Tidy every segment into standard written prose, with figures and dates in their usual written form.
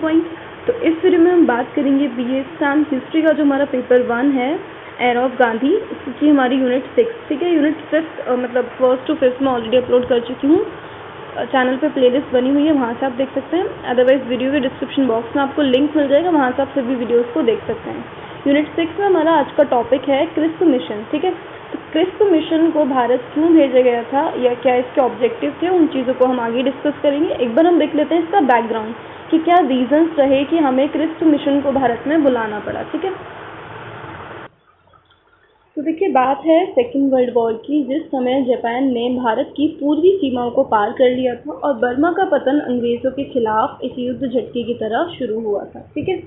Point. तो इस video में हम बात करेंगे बीए एग्जाम हिस्ट्री का जो हमारा पेपर 1 है, एरा ऑफ गांधी, इसकी हमारी यूनिट 6, ठीक है। यूनिट 5 मतलब 1st to 5th में ऑलरेडी अपलोड कर चुकी हूँ, चैनल पे प्लेलिस्ट बनी हुई है, वहाँ से आप देख सकते हैं। अदरवाइज वीडियो के डिस्क्रिप्शन बॉक्स में आपको लिंक मिल जाएगा, वहाँ से आप सभी वीडियोज़ को देख सकते हैं। यूनिट 6 में हमारा आज का टॉपिक है क्रिस्प मिशन, ठीक है। तो क्रिस्प मिशन को भारत क्यों भेजा गया था या क्या इसके ऑब्जेक्टिव थे, उन चीज़ों को हम आगे डिस्कस करेंगे। एक बार हम देख लेते हैं इसका बैकग्राउंड कि क्या रीजंस रहे कि हमें क्रिस्प मिशन को भारत में बुलाना पड़ा, ठीक है। तो देखिए, बात है सेकेंड वर्ल्ड वॉर की, जिस समय जापान ने भारत की पूर्वी सीमाओं को पार कर लिया था और बर्मा का पतन अंग्रेजों के खिलाफ एक युद्ध झटके की तरह शुरू हुआ था, ठीक है।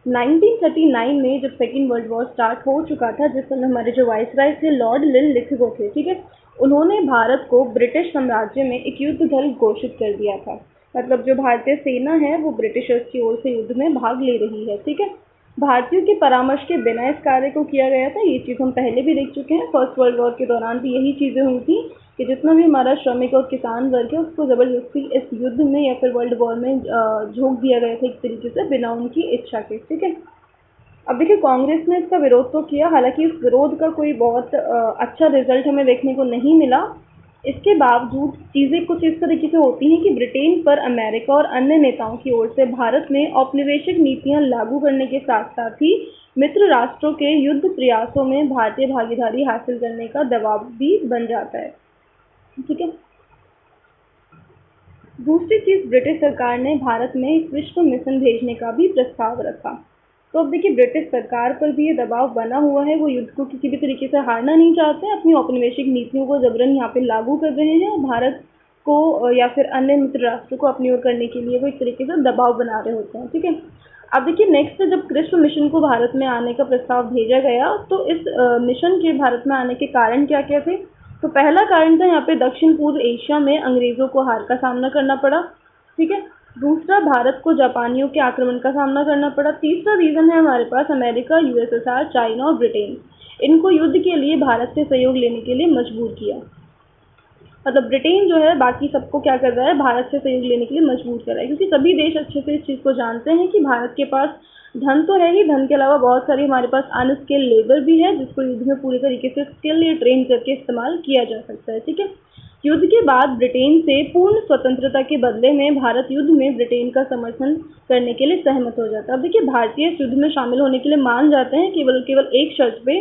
1939 में जब सेकेंड वर्ल्ड वॉर स्टार्ट हो चुका था, जिस समय हमारे जो वाइसराय थे लॉर्ड लिनलिथगो थे, ठीक है, उन्होंने भारत को ब्रिटिश साम्राज्य में एक युद्ध दल घोषित कर दिया था। मतलब जो भारतीय सेना है वो ब्रिटिशर्स की ओर से युद्ध में भाग ले रही है, ठीक है। भारतीयों के परामर्श के बिना इस कार्य को किया गया था। ये चीज़ हम पहले भी देख चुके हैं। फर्स्ट वर्ल्ड वॉर के दौरान भी यही चीज़ें हुई थी कि जितना भी हमारा श्रमिक और किसान वर्ग है उसको ज़बरदस्ती इस युद्ध में या फिर वर्ल्ड वॉर में झोंक दिया गया था एक तरीके से, बिना उनकी इच्छा के, ठीक है। अब देखिए, कांग्रेस ने इसका विरोध तो किया, हालांकि इस विरोध का कोई बहुत अच्छा रिजल्ट हमें देखने को नहीं मिला। इसके बावजूद चीज़ें कुछ इस तरीके से होती हैं कि ब्रिटेन पर अमेरिका और अन्य नेताओं की ओर से भारत में औपनिवेशिक नीतियां लागू करने के साथ साथ ही मित्र राष्ट्रों के युद्ध प्रयासों में भारतीय भागीदारी हासिल करने का दबाव भी बन जाता है, ठीक है। दूसरी चीज़, ब्रिटिश सरकार ने भारत में एक विश्व मिशन भेजने का भी प्रस्ताव रखा। तो अब देखिए, ब्रिटिश सरकार पर भी ये दबाव बना हुआ है, वो युद्ध को किसी भी तरीके से हारना नहीं चाहते हैं, अपनी औपनिवेशिक नीतियों को जबरन यहाँ पे लागू कर रहे हैं और भारत को या फिर अन्य मित्र राष्ट्रों को अपनी ओर करने के लिए वो एक तरीके से दबाव बना रहे होते हैं, ठीक है। अब देखिए, नेक्स्ट जब क्रिस्प मिशन को भारत में आने का प्रस्ताव भेजा गया तो इस मिशन के भारत में आने के कारण क्या क्या थे। तो पहला कारण था यहाँ पे दक्षिण पूर्व एशिया में अंग्रेजों को हार का सामना करना पड़ा, ठीक है। दूसरा, भारत को जापानियों के आक्रमण का सामना करना पड़ा। तीसरा रीज़न है हमारे पास अमेरिका, यूएसएसआर, चाइना और ब्रिटेन, इनको युद्ध के लिए भारत से सहयोग लेने के लिए मजबूर किया। मतलब ब्रिटेन जो है बाकी सबको क्या कर रहा है, भारत से सहयोग लेने के लिए मजबूर कर रहा है, क्योंकि सभी देश अच्छे से इस चीज़ को जानते हैं कि भारत के पास धन तो है ही, धन के अलावा बहुत सारी हमारे पास अनस्किल्ड लेबर भी है जिसको युद्ध में पूरी तरीके से स्किल या ट्रेन करके इस्तेमाल किया जा सकता है, ठीक है। युद्ध के बाद ब्रिटेन से पूर्ण स्वतंत्रता के बदले में भारत युद्ध में ब्रिटेन का समर्थन करने के लिए सहमत हो जाता है। अब देखिए, भारतीय इस युद्ध में शामिल होने के लिए मान जाते हैं केवल एक शर्त पे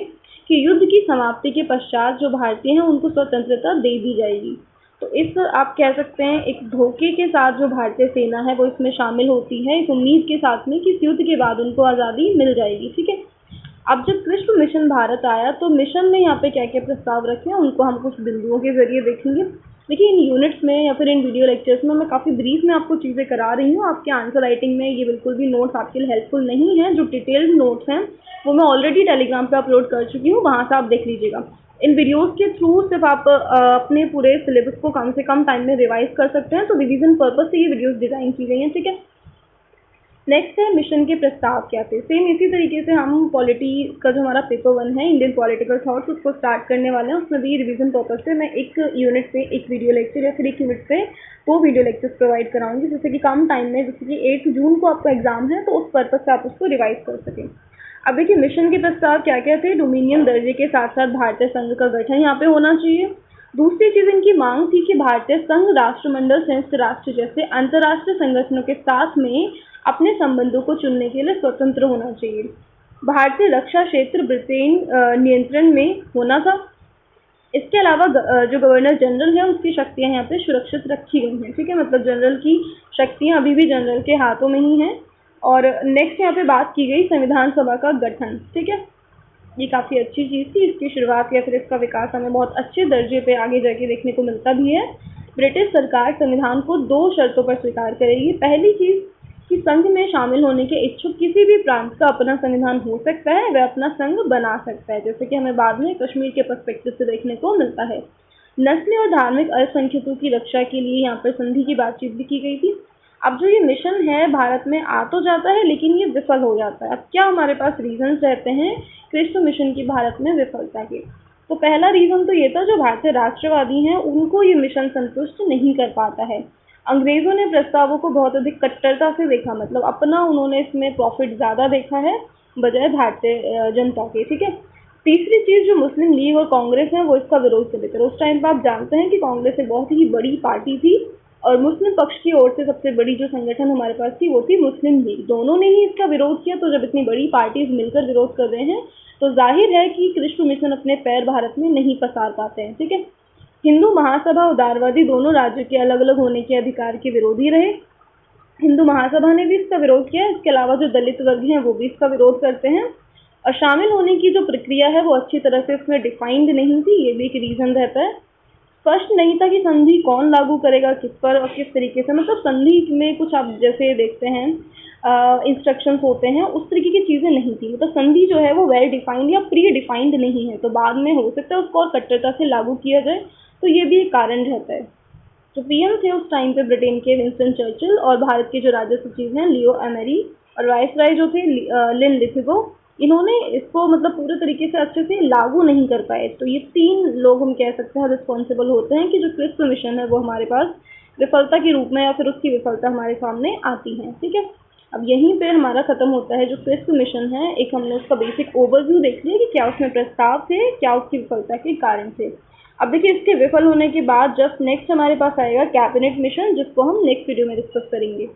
कि युद्ध की समाप्ति के पश्चात जो भारतीय हैं उनको स्वतंत्रता दे दी जाएगी। तो इस आप कह सकते हैं एक धोखे के साथ जो भारतीय सेना है वो इसमें शामिल होती है, इस उम्मीद के साथ में कि इस युद्ध के बाद उनको आज़ादी मिल जाएगी, ठीक है। अब जब क्रिस्प मिशन भारत आया तो मिशन ने यहाँ पे क्या क्या प्रस्ताव रखे हैं उनको हम कुछ बिंदुओं के जरिए देखेंगे। देखिए, इन यूनिट्स में या फिर इन वीडियो लेक्चर्स में मैं काफ़ी ब्रीफ में आपको चीज़ें करा रही हूँ। आपके आंसर राइटिंग में ये बिल्कुल भी नोट्स आपके लिए हेल्पफुल नहीं है। जो डिटेल्ड नोट्स हैं वो मैं ऑलरेडी टेलीग्राम पे अपलोड कर चुकी हूँ, वहाँ से आप देख लीजिएगा। इन वीडियोज़ के थ्रू सिर्फ आप अपने पूरे सिलेबस को कम से कम टाइम में रिवाइज कर सकते हैं। तो रिवीजन पर्पज से ये वीडियोज़ डिज़ाइन की गई हैं, ठीक है। नेक्स्ट है मिशन के प्रस्ताव क्या थे। सेम इसी तरीके से हम पॉलिटी का जो हमारा पेपर 1 है, इंडियन पॉलिटिकल थॉट्स, उसको स्टार्ट करने वाले हैं। उसमें भी रिवीजन पर्पज से मैं एक यूनिट से एक वीडियो लेक्चर या फिर एक यूनिट से 2 वीडियो लेक्चर्स प्रोवाइड कराऊंगी, जैसे कि कम टाइम में, जैसे कि 8 जून को आपका एग्जाम है तो उस पर्पज से आप उसको रिवाइज कर सकें। अब देखिए, मिशन के प्रस्ताव क्या क्या थे। डोमिनियन दर्जे के साथ साथ भारतीय संघ का गठन यहाँ पे होना चाहिए। दूसरी चीज इनकी मांग थी कि भारतीय संघ, राष्ट्रमंडल, संयुक्त राष्ट्र जैसे अंतर्राष्ट्रीय संगठनों के साथ में अपने संबंधों को चुनने के लिए स्वतंत्र होना चाहिए। भारतीय रक्षा क्षेत्र ब्रिटेन नियंत्रण में होना था। इसके अलावा जो गवर्नर जनरल है उसकी शक्तियां यहाँ पे सुरक्षित रखी गई हैं, ठीक है। मतलब जनरल की शक्तियां अभी भी जनरल के हाथों में ही हैं। और नेक्स्ट यहाँ पे बात की गई संविधान सभा का गठन, ठीक है। ये काफ़ी अच्छी चीज़ थी। इसकी शुरुआत या फिर इसका विकास हमें बहुत अच्छे दर्जे पे आगे जाके देखने को मिलता भी है। ब्रिटिश सरकार संविधान को 2 शर्तों पर स्वीकार करेगी। पहली चीज़ कि संघ में शामिल होने के इच्छुक किसी भी प्रांत का अपना संविधान हो सकता है, वह अपना संघ बना सकता है, जैसे कि हमें बाद में कश्मीर के पर्सपेक्टिव से देखने को मिलता है। नस्लीय और धार्मिक अल्पसंख्यकों की रक्षा के लिए यहाँ पर संधि की बातचीत भी की गई थी। अब जो ये मिशन है भारत में आ तो जाता है लेकिन ये विफल हो जाता है। अब क्या हमारे पास रीजंस रहते हैं क्रिस्प मिशन की भारत में विफलता के। तो पहला रीजन तो ये था, जो भारतीय राष्ट्रवादी हैं उनको ये मिशन संतुष्ट नहीं कर पाता है। अंग्रेजों ने प्रस्तावों को बहुत अधिक कट्टरता से देखा, मतलब अपना उन्होंने इसमें प्रॉफिट ज़्यादा देखा है बजाय भारतीय जनता के। ठीक है। तीसरी चीज़, जो मुस्लिम लीग और कांग्रेस है वो इसका विरोध कर रहे थे। उस टाइम पर आप जानते हैं कि कांग्रेस एक बहुत ही बड़ी पार्टी थी और मुस्लिम पक्ष की ओर से सबसे बड़ी जो संगठन हमारे पास थी वो थी मुस्लिम लीग। दोनों ने ही इसका विरोध किया। तो जब इतनी बड़ी पार्टीज मिलकर विरोध कर रहे हैं तो जाहिर है कि कृष्ण मिशन अपने पैर भारत में नहीं पसार पाते हैं। ठीक है। हिंदू महासभा उदारवादी दोनों राज्यों के अलग अलग होने के अधिकार के विरोधी रहे। हिंदू महासभा ने भी इसका विरोध किया। इसके अलावा जो दलित वर्ग हैं वो भी इसका विरोध करते हैं और शामिल होने की जो प्रक्रिया है वो अच्छी तरह से इसमें डिफाइंड नहीं थी, ये भी एक रीजन रहता है। स्पष्ट नहीं था कि संधि कौन लागू करेगा, किस पर और किस तरीके से, मतलब संधि में कुछ आप जैसे देखते हैं इंस्ट्रक्शंस होते हैं, उस तरीके की चीज़ें नहीं थी। मतलब संधि जो है वो वेल डिफाइंड या प्री डिफाइंड नहीं है, तो बाद में हो सकता है उसको और कट्टरता से लागू किया जाए, तो ये भी एक कारण रहता है। जो पीएम थे उस टाइम पे ब्रिटेन के विंस्टन चर्चिल और भारत के जो राज्य सचिव हैं लियो एमरी और वायसराय जो थे लिन लिथिगो, इन्होंने इसको मतलब पूरे तरीके से अच्छे से लागू नहीं कर पाए। तो ये 3 लोग हम कह सकते हैं रिस्पॉन्सिबल होते हैं कि जो क्रिस्प मिशन है वो हमारे पास विफलता के रूप में या फिर उसकी विफलता हमारे सामने आती है। ठीक है। अब यहीं पे हमारा खत्म होता है जो क्रिस्प मिशन है। एक हमने उसका बेसिक ओवरव्यू देख लिया कि क्या उसमें प्रस्ताव थे, क्या उसकी विफलता के कारण थे। अब देखिए इसके विफल होने के बाद जस्ट नेक्स्ट हमारे पास आएगा कैबिनेट मिशन, जिसको हम नेक्स्ट वीडियो में डिस्कस करेंगे।